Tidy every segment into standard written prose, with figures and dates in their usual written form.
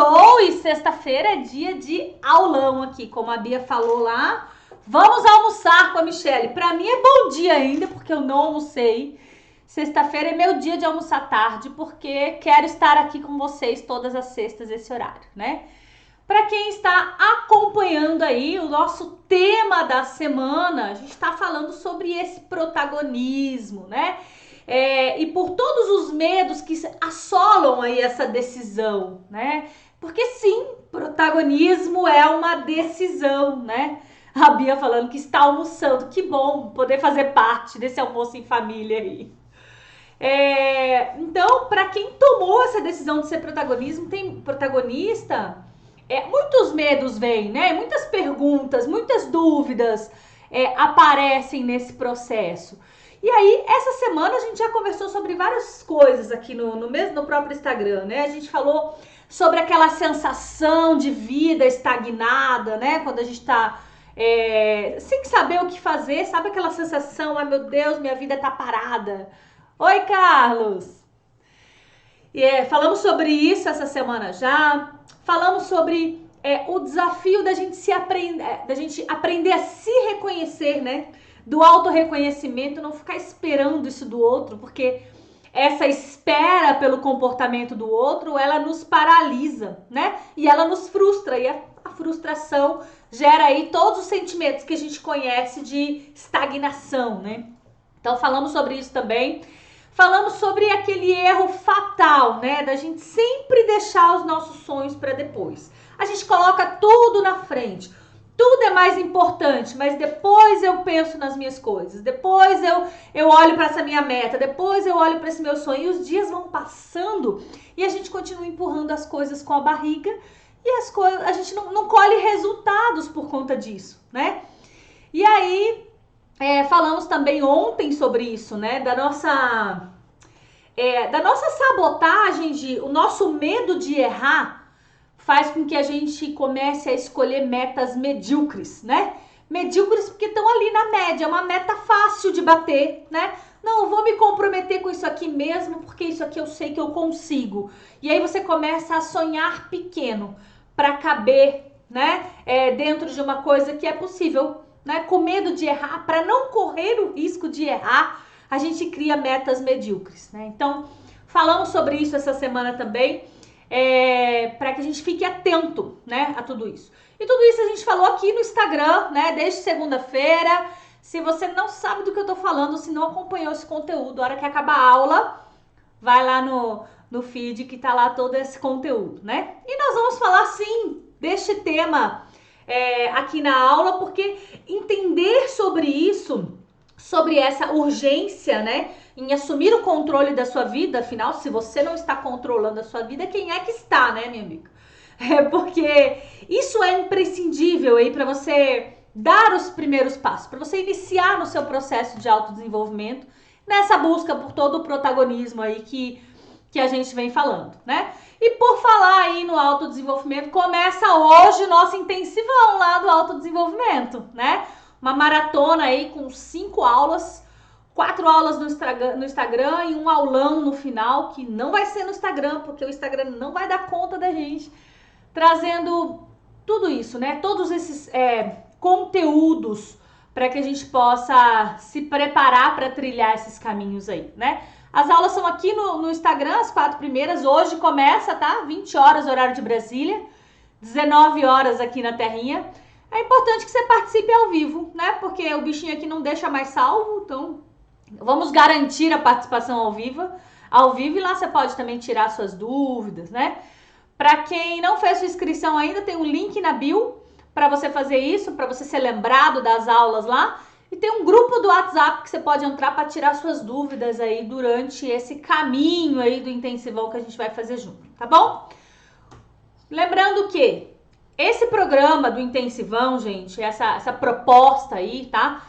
Sextou e sexta-feira é dia de aulão aqui, como a Bia falou lá. Vamos almoçar com a Michelle. Para mim é bom dia ainda, porque eu não almocei. Sexta-feira é meu dia de almoçar tarde, porque quero estar aqui com vocês todas as sextas, esse horário, né? Para quem está acompanhando aí o nosso tema da semana, a gente está falando sobre esse protagonismo, né? E por todos os medos que assolam aí essa decisão, né? Porque sim, protagonismo é uma decisão, né? A Bia falando que está almoçando, que bom poder fazer parte desse almoço em família aí. Então, para quem tomou essa decisão de ser protagonista, muitos medos vêm, né? Muitas perguntas, muitas dúvidas aparecem nesse processo. E aí, essa semana a gente já conversou sobre várias coisas aqui no próprio Instagram, né? A gente falou sobre aquela sensação de vida estagnada, né? Quando a gente tá sem saber o que fazer, sabe aquela sensação, ai meu Deus, minha vida tá parada. Oi, Carlos! Falamos sobre isso essa semana já. Falamos sobre o desafio da gente aprender a se reconhecer, né? Do autorreconhecimento, não ficar esperando isso do outro, porque essa espera pelo comportamento do outro, ela nos paralisa, né? E ela nos frustra, e a frustração gera aí todos os sentimentos que a gente conhece de estagnação, né? Então falamos sobre isso também. Falamos sobre aquele erro fatal, né? Da gente sempre deixar os nossos sonhos para depois. A gente coloca tudo na frente. Tudo é mais importante, mas depois eu penso nas minhas coisas. Depois eu olho para essa minha meta. Depois eu olho para esse meu sonho. E os dias vão passando e a gente continua empurrando as coisas com a barriga. E a gente não colhe resultados por conta disso, né? E aí, falamos também ontem sobre isso, né? Da nossa sabotagem, o nosso medo de errar faz com que a gente comece a escolher metas medíocres, né? Medíocres porque estão ali na média, é uma meta fácil de bater, né? Não, eu vou me comprometer com isso aqui mesmo, porque isso aqui eu sei que eu consigo. E aí você começa a sonhar pequeno para caber, né? Dentro de uma coisa que é possível, né? Com medo de errar, para não correr o risco de errar, a gente cria metas medíocres, né? Então, falamos sobre isso essa semana também, para que a gente fique atento, né, a tudo isso. E tudo isso a gente falou aqui no Instagram, né, desde segunda-feira. Se você não sabe do que eu tô falando, se não acompanhou esse conteúdo, a hora que acabar a aula, vai lá no feed que tá lá todo esse conteúdo, né? E nós vamos falar, sim, deste tema aqui na aula, porque entender sobre isso, sobre essa urgência, né, em assumir o controle da sua vida, afinal, se você não está controlando a sua vida, quem é que está, né, minha amiga? Porque isso é imprescindível aí para você dar os primeiros passos, para você iniciar no seu processo de autodesenvolvimento, nessa busca por todo o protagonismo aí que a gente vem falando, né? E por falar aí no autodesenvolvimento, começa hoje o nosso intensivão lá do autodesenvolvimento, né? Uma maratona aí com 5 aulas, 4 aulas no Instagram e um aulão no final, que não vai ser no Instagram, porque o Instagram não vai dar conta da gente, trazendo tudo isso, né? Todos esses conteúdos para que a gente possa se preparar para trilhar esses caminhos aí, né? As aulas são aqui no Instagram, as 4 primeiras. Hoje começa, tá? 20 horas, horário de Brasília, 19 horas aqui na terrinha. É importante que você participe ao vivo, né? Porque o bichinho aqui não deixa mais salvo, então vamos garantir a participação ao vivo. E lá você pode também tirar suas dúvidas, né? Para quem não fez sua inscrição ainda, tem um link na bio para você fazer isso, para você ser lembrado das aulas lá. E tem um grupo do WhatsApp que você pode entrar para tirar suas dúvidas aí durante esse caminho aí do intensivão que a gente vai fazer junto, tá bom? Lembrando que esse programa do intensivão, gente, essa proposta aí, tá?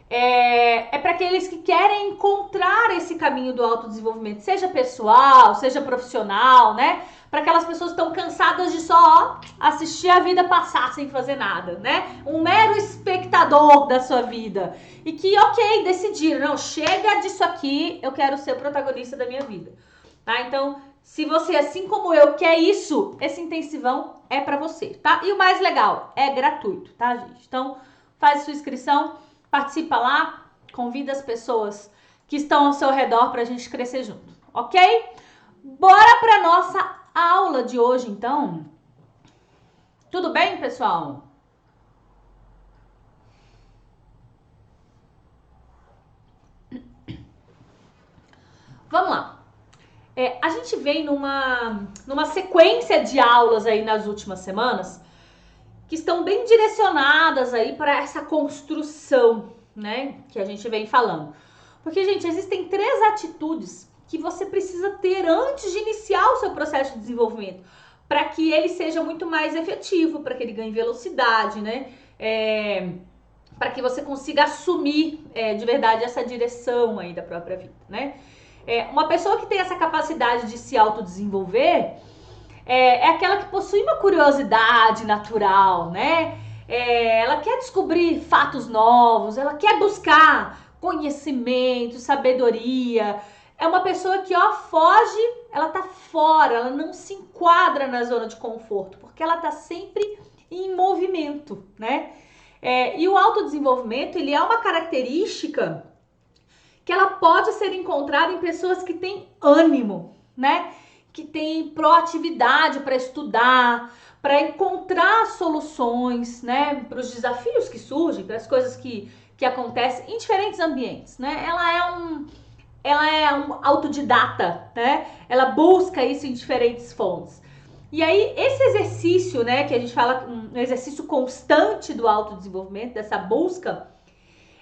É para aqueles que querem encontrar esse caminho do autodesenvolvimento, seja pessoal, seja profissional, né? Para aquelas pessoas que estão cansadas de só assistir a vida passar sem fazer nada, né? Um mero espectador da sua vida. E que, decidiram, não, chega disso aqui, eu quero ser o protagonista da minha vida. Tá? Então, Se você, assim como eu, quer isso, esse intensivão é pra você, tá? E o mais legal, é gratuito, tá, gente? Então, faz sua inscrição, participa lá, convida as pessoas que estão ao seu redor pra gente crescer junto, ok? Bora pra nossa aula de hoje, então. Tudo bem, pessoal? Vamos lá. A gente vem numa sequência de aulas aí nas últimas semanas que estão bem direcionadas aí para essa construção, né, que a gente vem falando. Porque, gente, existem 3 atitudes que você precisa ter antes de iniciar o seu processo de desenvolvimento, para que ele seja muito mais efetivo, para que ele ganhe velocidade, né, para que você consiga assumir de verdade essa direção aí da própria vida, né. Uma pessoa que tem essa capacidade de se autodesenvolver é aquela que possui uma curiosidade natural, né? Ela quer descobrir fatos novos, ela quer buscar conhecimento, sabedoria. É uma pessoa que, foge, ela tá fora, ela não se enquadra na zona de conforto, porque ela tá sempre em movimento, né? E o autodesenvolvimento, ele é uma característica que ela pode ser encontrada em pessoas que têm ânimo, né? Que têm proatividade para estudar, para encontrar soluções, né? Para os desafios que surgem, para as coisas que acontecem em diferentes ambientes, né? Ela é um autodidata, né? Ela busca isso em diferentes fontes. E aí, esse exercício, né, que a gente fala, um exercício constante do autodesenvolvimento, dessa busca,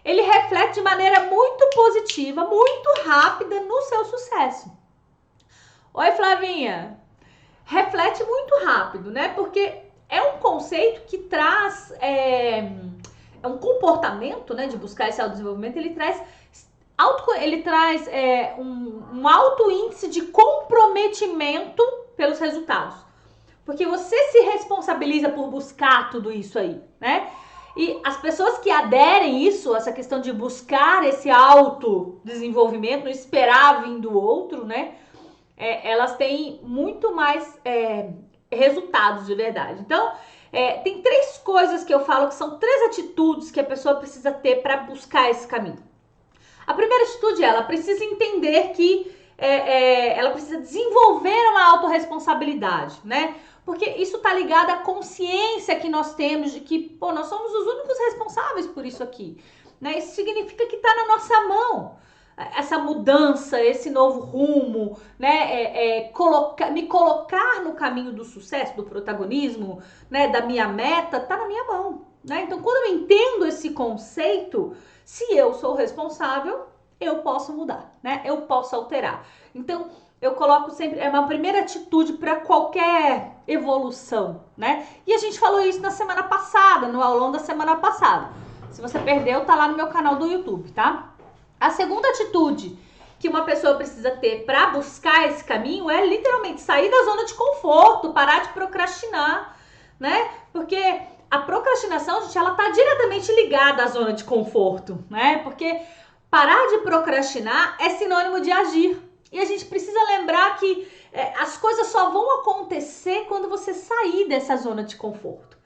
ele reflete de maneira muito positiva, muito rápida no seu sucesso. Oi, Flavinha. Reflete muito rápido, né? Porque é um conceito que traz, é um comportamento, né, de buscar esse autodesenvolvimento, ele traz um alto índice de comprometimento pelos resultados. Porque você se responsabiliza por buscar tudo isso aí, né? E as pessoas que aderem isso, essa questão de buscar esse autodesenvolvimento, não esperar vir do outro, né? Elas têm muito mais resultados de verdade. Então, tem 3 coisas que eu falo que são 3 atitudes que a pessoa precisa ter para buscar esse caminho. A primeira atitude é ela precisa entender que ela precisa desenvolver uma autorresponsabilidade, né? Porque isso tá ligado à consciência que nós temos de que, nós somos os únicos responsáveis por isso aqui, né? Isso significa que tá na nossa mão essa mudança, esse novo rumo, né? Me colocar no caminho do sucesso, do protagonismo, né? Da minha meta, tá na minha mão, né? Então, quando eu entendo esse conceito, se eu sou responsável, eu posso mudar, né? Eu posso alterar. Então, eu coloco sempre, é uma primeira atitude para qualquer evolução, né? E a gente falou isso na semana passada, no aulão da semana passada. Se você perdeu, tá lá no meu canal do YouTube, tá? A segunda atitude que uma pessoa precisa ter para buscar esse caminho é literalmente sair da zona de conforto, parar de procrastinar, né? Porque a procrastinação, gente, ela tá diretamente ligada à zona de conforto, né? Porque parar de procrastinar é sinônimo de agir. E a gente precisa lembrar que as coisas só vão acontecer quando você sair dessa zona de conforto.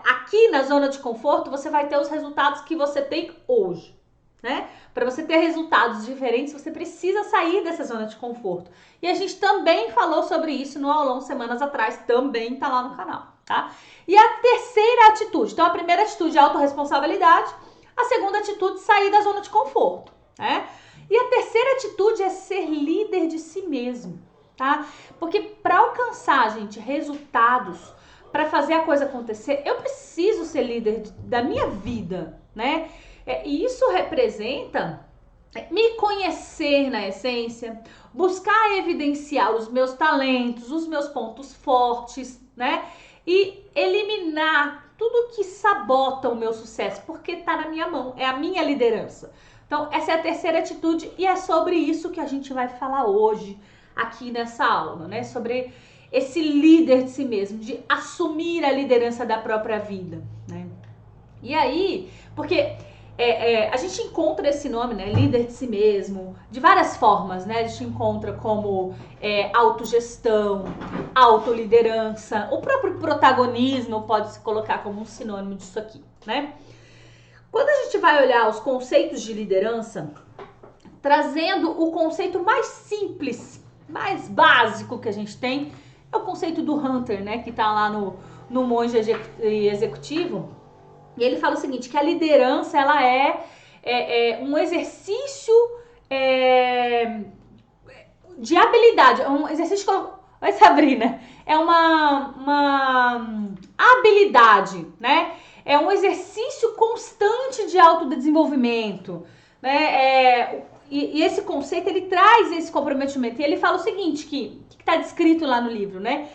Aqui na zona de conforto, você vai ter os resultados que você tem hoje, né? Para você ter resultados diferentes, você precisa sair dessa zona de conforto. E a gente também falou sobre isso no aulão semanas atrás, também tá lá no canal, tá? E a terceira atitude, então a primeira atitude é autorresponsabilidade, a segunda atitude é sair da zona de conforto, né? E a terceira atitude é ser líder de si mesmo, tá? Porque para alcançar, gente, resultados, para fazer a coisa acontecer, eu preciso ser líder da minha vida, né? E isso representa me conhecer na essência, buscar evidenciar os meus talentos, os meus pontos fortes, né? E eliminar tudo que sabota o meu sucesso, porque tá na minha mão, é a minha liderança. Então, essa é a terceira atitude e é sobre isso que a gente vai falar hoje aqui nessa aula, né? Sobre esse líder de si mesmo, de assumir a liderança da própria vida, né? E aí, porque a gente encontra esse nome, né, líder de si mesmo, de várias formas, né? A gente encontra como autogestão, autoliderança, o próprio protagonismo pode se colocar como um sinônimo disso aqui, né? Quando a gente vai olhar os conceitos de liderança, trazendo o conceito mais simples, mais básico que a gente tem, é o conceito do Hunter, né, que tá lá no Monge Executivo. E ele fala o seguinte, que a liderança, ela é um exercício de habilidade, um exercício... Oi, Sabrina. É uma habilidade, né? É um exercício constante de autodesenvolvimento, né? E esse conceito, ele traz esse comprometimento. E ele fala o seguinte, que está descrito lá no livro, né?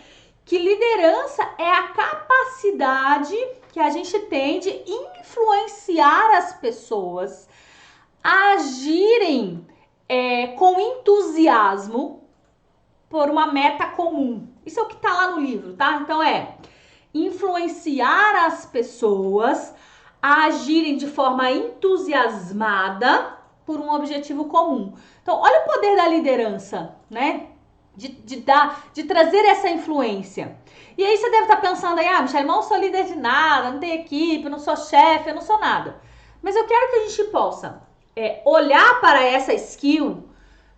Que liderança é a capacidade que a gente tem de influenciar as pessoas a agirem com entusiasmo por uma meta comum. Isso é o que tá lá no livro, tá? Então influenciar as pessoas a agirem de forma entusiasmada por um objetivo comum. Então, olha o poder da liderança, né? De trazer essa influência. E aí você deve estar pensando aí, Michelle, eu não sou líder de nada, não tenho equipe, eu não sou chefe, eu não sou nada. Mas eu quero que a gente possa olhar para essa skill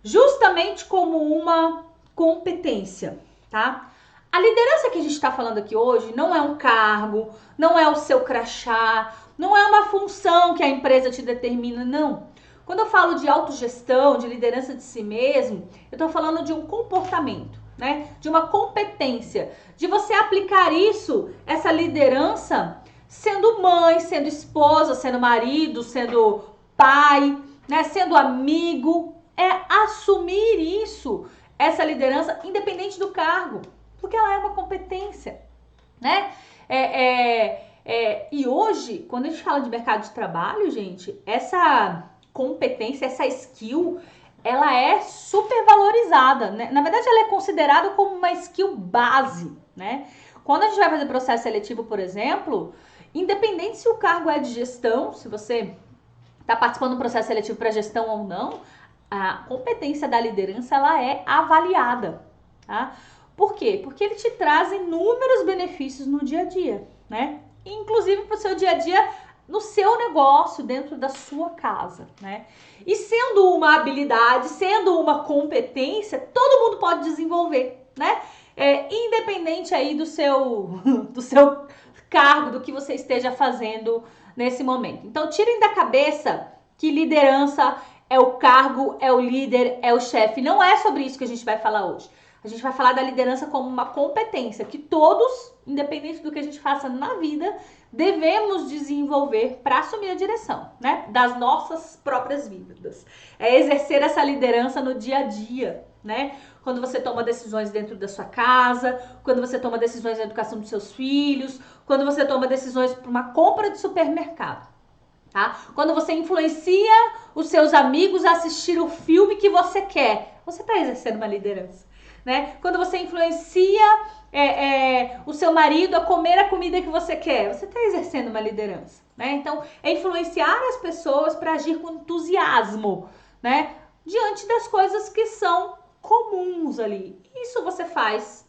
justamente como uma competência, tá? A liderança que a gente está falando aqui hoje não é um cargo, não é o seu crachá, não é uma função que a empresa te determina, não. Quando eu falo de autogestão, de liderança de si mesmo, eu estou falando de um comportamento, né? De uma competência, de você aplicar isso, essa liderança, sendo mãe, sendo esposa, sendo marido, sendo pai, né? Sendo amigo, assumir isso, essa liderança, independente do cargo, porque ela é uma competência, né? E hoje, quando a gente fala de mercado de trabalho, gente, essa competência, essa skill, ela é super valorizada, né? Na verdade, ela é considerada como uma skill base, né? Quando a gente vai fazer processo seletivo, por exemplo, independente se o cargo é de gestão, se você está participando do processo seletivo para gestão ou não, a competência da liderança, ela é avaliada, tá? Por quê? Porque ele te traz inúmeros benefícios no dia a dia, né? Inclusive para o seu dia a dia, no seu negócio, dentro da sua casa, né? E sendo uma habilidade, sendo uma competência, todo mundo pode desenvolver, né? Independente aí do seu cargo, do que você esteja fazendo nesse momento. Então, tirem da cabeça que liderança é o cargo, é o líder, é o chefe. Não é sobre isso que a gente vai falar hoje. A gente vai falar da liderança como uma competência que todos, independente do que a gente faça na vida, devemos desenvolver para assumir a direção, né, das nossas próprias vidas. É exercer essa liderança no dia a dia, né? Quando você toma decisões dentro da sua casa, quando você toma decisões na educação dos seus filhos, quando você toma decisões para uma compra de supermercado, tá? Quando você influencia os seus amigos a assistir o filme que você quer, você está exercendo uma liderança, né? Quando você influencia o seu marido a comer a comida que você quer, você está exercendo uma liderança, né? Então, é influenciar as pessoas para agir com entusiasmo, né? Diante das coisas que são comuns ali. Isso você faz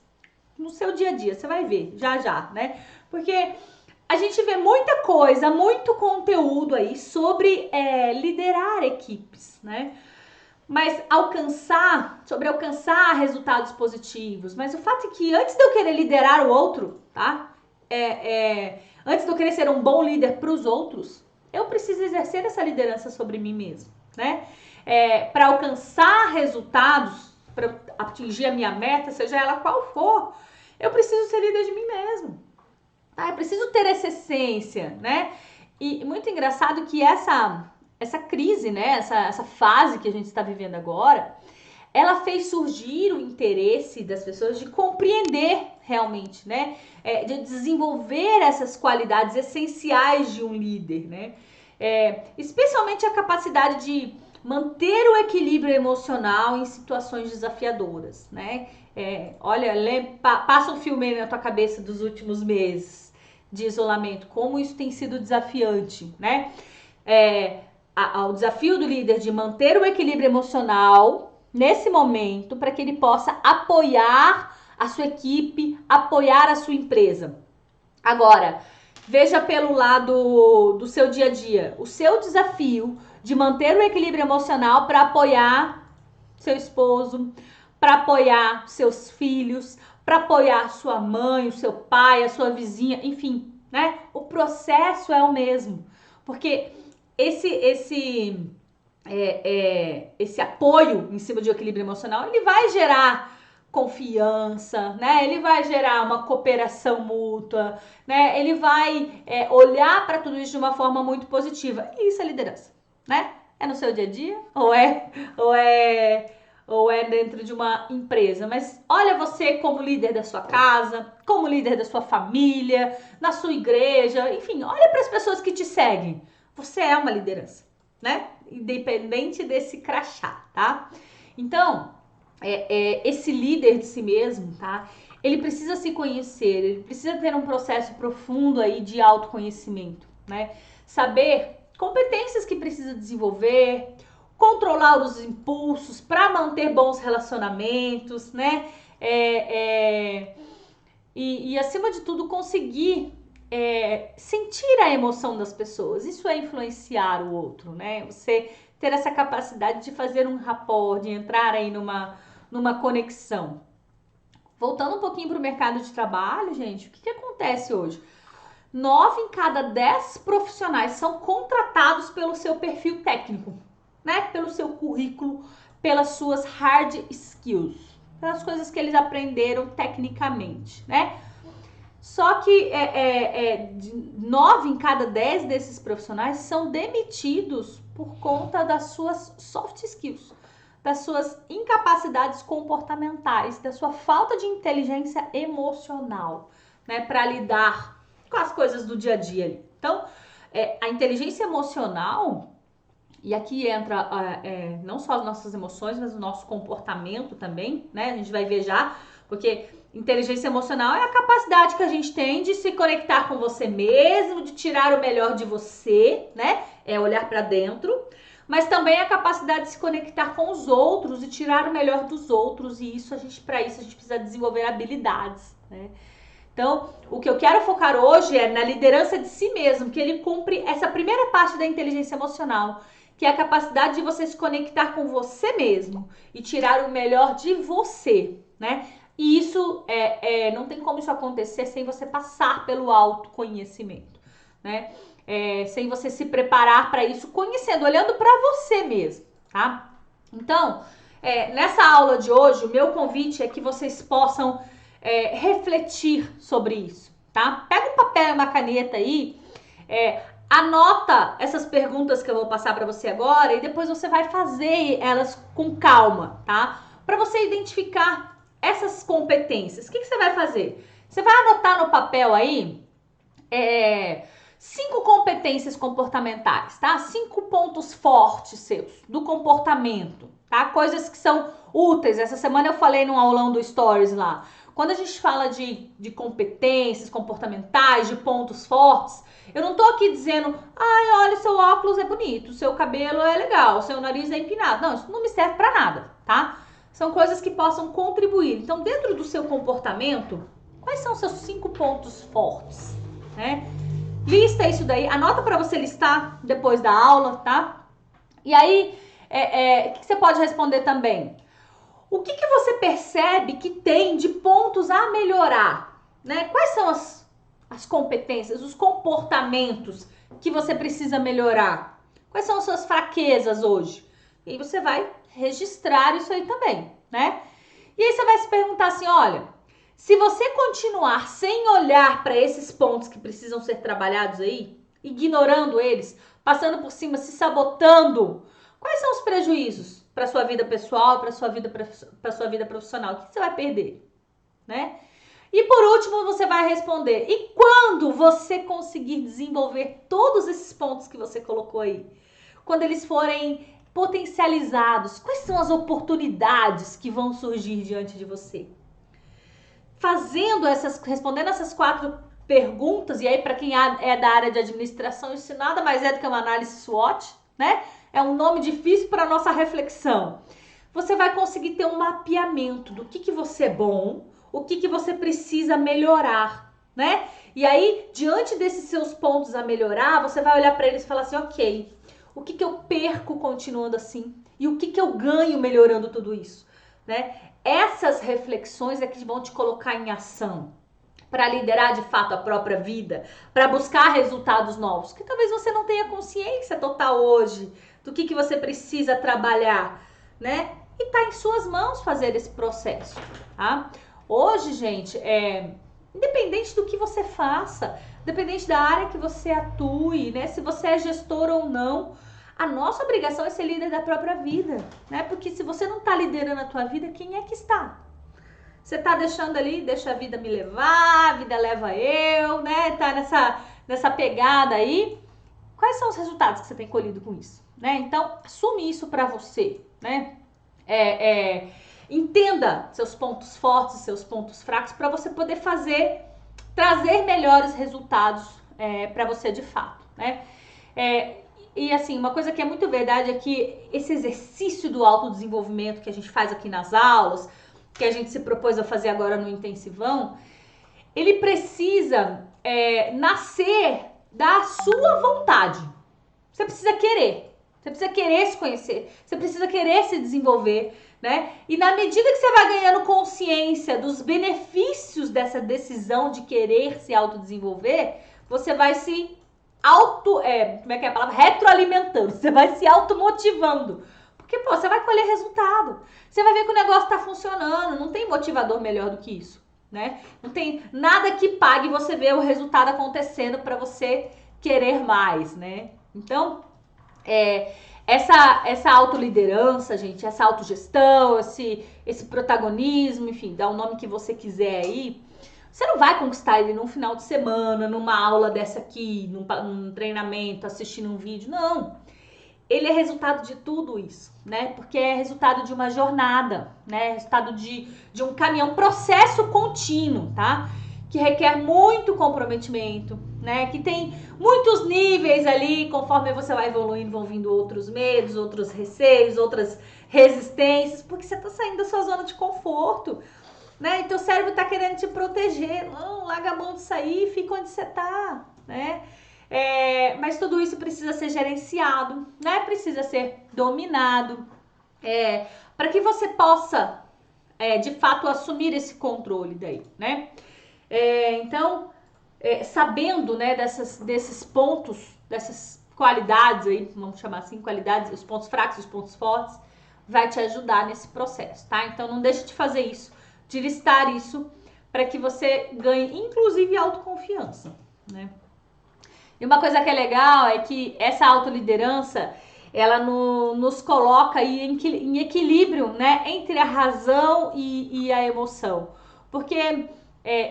no seu dia a dia, você vai ver já, né? Porque a gente vê muita coisa, muito conteúdo aí sobre liderar equipes, né? Mas sobre alcançar resultados positivos. Mas o fato é que antes de eu querer liderar o outro, tá? Antes de eu querer ser um bom líder para os outros, eu preciso exercer essa liderança sobre mim mesmo, né? Para alcançar resultados, para atingir a minha meta, seja ela qual for, eu preciso ser líder de mim mesmo. Tá? Eu preciso ter essa essência, né? E muito engraçado que essa crise, né? Essa fase que a gente está vivendo agora, ela fez surgir o interesse das pessoas de compreender realmente, né? De desenvolver essas qualidades essenciais de um líder, né? Especialmente a capacidade de manter o equilíbrio emocional em situações desafiadoras, né? Olha, passa um filme aí na tua cabeça dos últimos meses de isolamento, como isso tem sido desafiante, né? ao desafio do líder de manter o equilíbrio emocional nesse momento para que ele possa apoiar a sua equipe, apoiar a sua empresa. Agora, veja pelo lado do seu dia a dia, o seu desafio de manter o equilíbrio emocional para apoiar seu esposo, para apoiar seus filhos, para apoiar sua mãe, o seu pai, a sua vizinha, enfim, né? O processo é o mesmo, porque esse apoio em cima de equilíbrio emocional, ele vai gerar confiança, né? Ele vai gerar uma cooperação mútua, né? Ele vai olhar para tudo isso de uma forma muito positiva. E isso é liderança, né? É no seu dia a dia ou é dentro de uma empresa. Mas olha você como líder da sua casa, como líder da sua família, na sua igreja, enfim, olha para as pessoas que te seguem. Você é uma liderança, né? Independente desse crachá, tá? Então, esse líder de si mesmo, tá? Ele precisa se conhecer, ele precisa ter um processo profundo aí de autoconhecimento, né? Saber competências que precisa desenvolver, controlar os impulsos para manter bons relacionamentos, né? E acima de tudo, conseguir sentir a emoção das pessoas. Isso é influenciar o outro, né? Você ter essa capacidade de fazer um rapport, de entrar aí numa conexão. Voltando um pouquinho para o mercado de trabalho, gente, o que acontece hoje? 9 em cada 10 profissionais são contratados pelo seu perfil técnico, né? Pelo seu currículo, pelas suas hard skills, pelas coisas que eles aprenderam tecnicamente, né? Só que 9 em cada 10 desses profissionais são demitidos por conta das suas soft skills, das suas incapacidades comportamentais, da sua falta de inteligência emocional, né, para lidar com as coisas do dia a dia. Então, a inteligência emocional, e aqui entra não só as nossas emoções, mas o nosso comportamento também, né? A gente vai ver já, porque inteligência emocional é a capacidade que a gente tem de se conectar com você mesmo, de tirar o melhor de você, né? É olhar para dentro. Mas também a capacidade de se conectar com os outros e tirar o melhor dos outros. E para isso a gente precisa desenvolver habilidades, né? Então, o que eu quero focar hoje é na liderança de si mesmo, que ele cumpre essa primeira parte da inteligência emocional, que é a capacidade de você se conectar com você mesmo e tirar o melhor de você, né? E isso não tem como isso acontecer sem você passar pelo autoconhecimento, né? Sem você se preparar para isso, conhecendo, olhando para você mesmo, tá? Então, nessa aula de hoje, o meu convite é que vocês possam refletir sobre isso, tá? Pega um papel e uma caneta aí, anota essas perguntas que eu vou passar para você agora e depois você vai fazer elas com calma, tá? Para você identificar essas competências. O que você vai fazer? Você vai anotar no papel aí 5 competências comportamentais, tá? 5 pontos fortes seus do comportamento, tá? Coisas que são úteis. Essa semana eu falei num aulão do Stories lá. Quando a gente fala de competências comportamentais, de pontos fortes, eu não tô aqui dizendo, ai, olha, seu óculos é bonito, seu cabelo é legal, seu nariz é empinado. Não, isso não me serve pra nada, tá? São coisas que possam contribuir. Então, dentro do seu comportamento, quais são os seus 5 pontos fortes, né? Lista isso daí, anota para você listar depois da aula, tá? E aí, o que você pode responder também? O que você percebe que tem de pontos a melhorar, né? Quais são as competências, os comportamentos que você precisa melhorar? Quais são as suas fraquezas hoje? E aí você vai registrar isso aí também, né? E aí você vai se perguntar assim, olha, se você continuar sem olhar para esses pontos que precisam ser trabalhados aí, ignorando eles, passando por cima, se sabotando, quais são os prejuízos para sua vida pessoal, para sua vida profissional? O que você vai perder, né? E por último, você vai responder: e quando você conseguir desenvolver todos esses pontos que você colocou aí? Quando eles forem potencializados, quais são as oportunidades que vão surgir diante de você? Respondendo essas 4 perguntas, e aí para quem é da área de administração, isso nada mais é do que uma análise SWOT, né? É um nome difícil para nossa reflexão. Você vai conseguir ter um mapeamento do que você é bom, o que você precisa melhorar, né? E aí, diante desses seus pontos a melhorar, você vai olhar para eles e falar assim, ok, o que eu perco continuando assim? E o que eu ganho melhorando tudo isso, né? Essas reflexões é que vão te colocar em ação para liderar de fato a própria vida, para buscar resultados novos, que talvez você não tenha consciência total hoje do que você precisa trabalhar, né? E tá em suas mãos fazer esse processo, tá? Hoje, gente, independente do que você faça, independente da área que você atue, né? Se você é gestor ou não, a nossa obrigação é ser líder da própria vida, né? Porque se você não tá liderando a tua vida, quem é que está? Você tá deixando ali, deixa a vida me levar, a vida leva eu, né? Tá nessa pegada aí. Quais são os resultados que você tem colhido com isso, né? Então, assume isso pra você, né? Entenda seus pontos fortes, seus pontos fracos, para você poder trazer melhores resultados para você de fato, né? E assim, uma coisa que é muito verdade é que esse exercício do autodesenvolvimento que a gente faz aqui nas aulas, que a gente se propôs a fazer agora no intensivão, ele precisa nascer da sua vontade. Você precisa querer. Você precisa querer se conhecer. Você precisa querer se desenvolver, né? E na medida que você vai ganhando consciência dos benefícios dessa decisão de querer se autodesenvolver, você vai se como é que é a palavra? Retroalimentando. Você vai se automotivando. Porque, pô, você vai colher resultado. Você vai ver que o negócio tá funcionando. Não tem motivador melhor do que isso, né? Não tem nada que pague você ver o resultado acontecendo para você querer mais, né? Então, essa autoliderança, gente, essa autogestão, esse protagonismo, enfim, dá o nome que você quiser aí, você não vai conquistar ele num final de semana, numa aula dessa aqui, num treinamento, assistindo um vídeo, não. Ele é resultado de tudo isso, né? Porque é resultado de uma jornada, né? Resultado de um caminho, um processo contínuo, tá? Que requer muito comprometimento, né? Que tem muitos níveis ali, conforme você vai evoluindo, vão vindo outros medos, outros receios, outras resistências, porque você tá saindo da sua zona de conforto, né? E teu cérebro tá querendo te proteger. Não, larga a mão disso aí, fica onde você tá, né? Mas tudo isso precisa ser gerenciado, né? Precisa ser dominado, para que você possa, de fato, assumir esse controle daí, né? Então, sabendo, né, desses pontos, dessas qualidades aí, vamos chamar assim, qualidades, os pontos fracos e os pontos fortes, vai te ajudar nesse processo, tá? Então, não deixe de fazer isso, de listar isso, para que você ganhe, inclusive, autoconfiança, né? E uma coisa que é legal é que essa autoliderança, ela nos coloca aí em equilíbrio, né, entre a razão e a emoção. Porque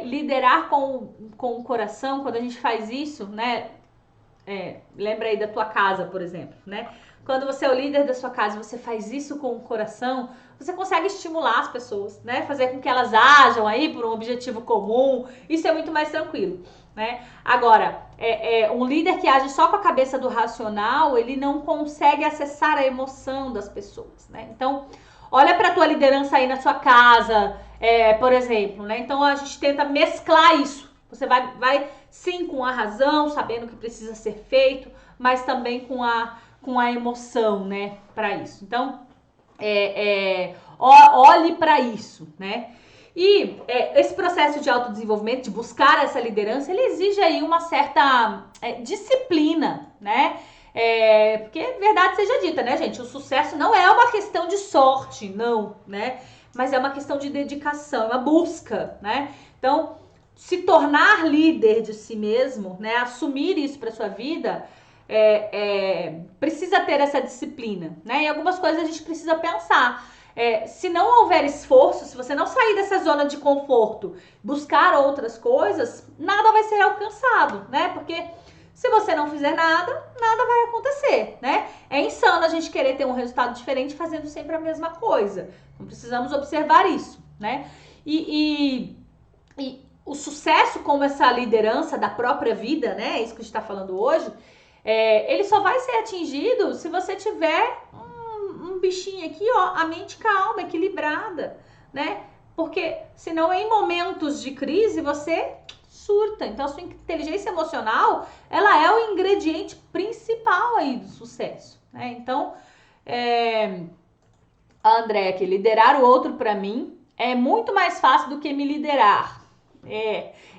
liderar com o coração, quando a gente faz isso, né, lembra aí da tua casa, por exemplo, né? Quando você é o líder da sua casa, você faz isso com o coração, você consegue estimular as pessoas, né? Fazer com que elas ajam aí por um objetivo comum. Isso é muito mais tranquilo, né? Agora, um líder que age só com a cabeça do racional, ele não consegue acessar a emoção das pessoas, né? Então, olha para a tua liderança aí na sua casa, por exemplo, né? Então, a gente tenta mesclar isso. Você vai sim com a razão, sabendo o que precisa ser feito, mas também com a emoção, né, para isso. Então, olhe para isso, né? E esse processo de autodesenvolvimento, de buscar essa liderança, ele exige aí uma certa disciplina, né? Porque verdade seja dita, né, gente? O sucesso não é uma questão de sorte, não, né? Mas é uma questão de dedicação, é uma busca, né? Então, se tornar líder de si mesmo, né? Assumir isso para sua vida, precisa ter essa disciplina, né? E algumas coisas a gente precisa pensar. Se não houver esforço, se você não sair dessa zona de conforto, buscar outras coisas, nada vai ser alcançado, né? Porque se você não fizer nada, nada vai acontecer, né? É insano a gente querer ter um resultado diferente fazendo sempre a mesma coisa. Então precisamos observar isso, né? E o sucesso como essa liderança da própria vida, né? É isso que a gente está falando hoje. Ele só vai ser atingido se você tiver um bichinho aqui, ó, a mente calma, equilibrada, né? Porque senão em momentos de crise você surta. Então a sua inteligência emocional, ela é o ingrediente principal aí do sucesso, né? Então, a Andréa aqui, liderar o outro para mim é muito mais fácil do que me liderar.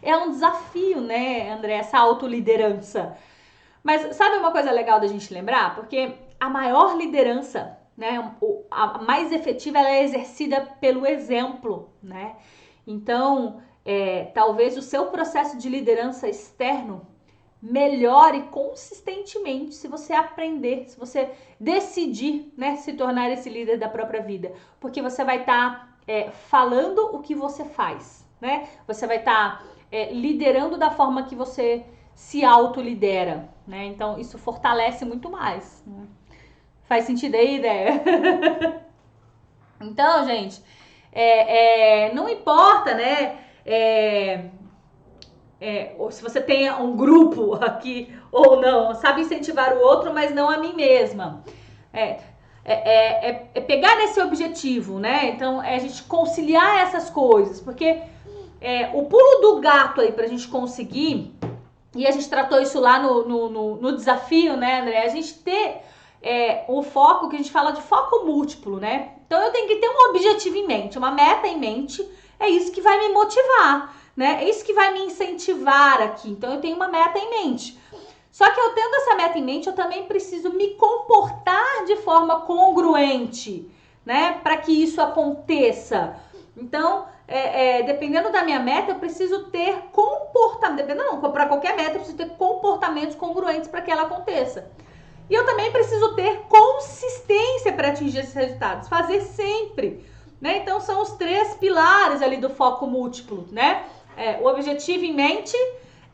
É um desafio, né, André, essa autoliderança. Mas sabe uma coisa legal da gente lembrar? Porque a maior liderança, né, a mais efetiva, ela é exercida pelo exemplo, né? Então, talvez o seu processo de liderança externo melhore consistentemente se você aprender, se você decidir, né, se tornar esse líder da própria vida. Porque você vai estar falando o que você faz, né? Você vai estar liderando da forma que você se autolidera, né? Então, isso fortalece muito mais, né? Faz sentido aí, ideia? Então, gente, não importa, né? Ou se você tem um grupo aqui ou não, sabe incentivar o outro, mas não a mim mesma. Pegar nesse objetivo, né? Então, a gente conciliar essas coisas, porque o pulo do gato aí pra gente conseguir, e a gente tratou isso lá no desafio, né, André? A gente ter o foco, que a gente fala de foco múltiplo, né? Então eu tenho que ter um objetivo em mente, uma meta em mente, é isso que vai me motivar, né? É isso que vai me incentivar aqui. Então eu tenho uma meta em mente. Só que eu tendo essa meta em mente, eu também preciso me comportar de forma congruente, né? Para que isso aconteça. Então, dependendo da minha meta, eu preciso ter comportamento. Para qualquer meta, eu preciso ter comportamentos congruentes para que ela aconteça. E eu também preciso ter consistência para atingir esses resultados. Fazer sempre, né? Então, são os 3 pilares ali do foco múltiplo, né? O objetivo em mente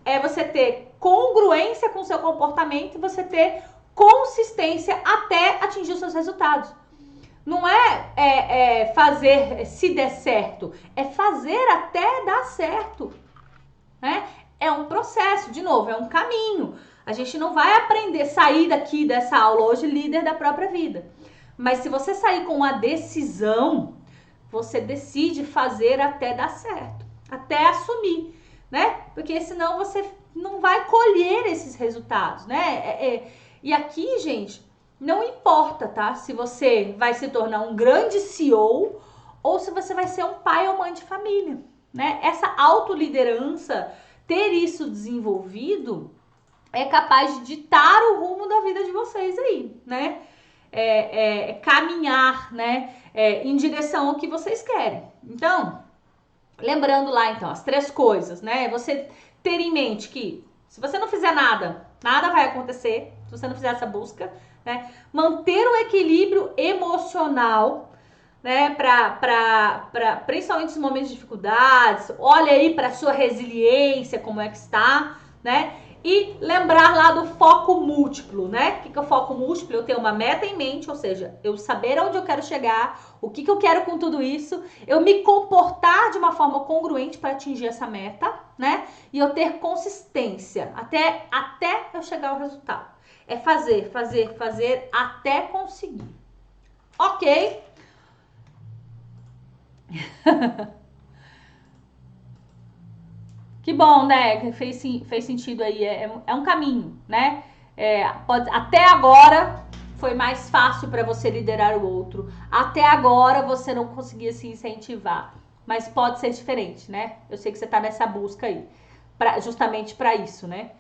é você ter congruência com o seu comportamento e você ter consistência até atingir os seus resultados. Não é fazer se der certo, é fazer até dar certo, né? É um processo, de novo, é um caminho. A gente não vai aprender, sair daqui dessa aula hoje líder da própria vida. Mas se você sair com uma decisão, você decide fazer até dar certo, até assumir, né? Porque senão você não vai colher esses resultados, né? E aqui, gente, não importa, tá? Se você vai se tornar um grande CEO ou se você vai ser um pai ou mãe de família, né? Essa autoliderança, ter isso desenvolvido, é capaz de ditar o rumo da vida de vocês aí, né? Caminhar, né? Em direção ao que vocês querem. Então, lembrando lá, então, as 3 coisas, né? Você ter em mente que se você não fizer nada, nada vai acontecer. Se você não fizer essa busca, né? Manter o equilíbrio emocional, né? Principalmente nos momentos de dificuldades. Olha aí para sua resiliência, como é que está, né? E lembrar lá do foco múltiplo, né? O que é o foco múltiplo? Eu tenho uma meta em mente, ou seja, eu saber onde eu quero chegar, o que eu quero com tudo isso, eu me comportar de uma forma congruente para atingir essa meta, né? E eu ter consistência até eu chegar ao resultado. É fazer até conseguir. Ok? Que bom, né? Que fez sentido aí. É um caminho, né? Até agora foi mais fácil para você liderar o outro. Até agora você não conseguia se incentivar. Mas pode ser diferente, né? Eu sei que você tá nessa busca aí. Justamente para isso, né?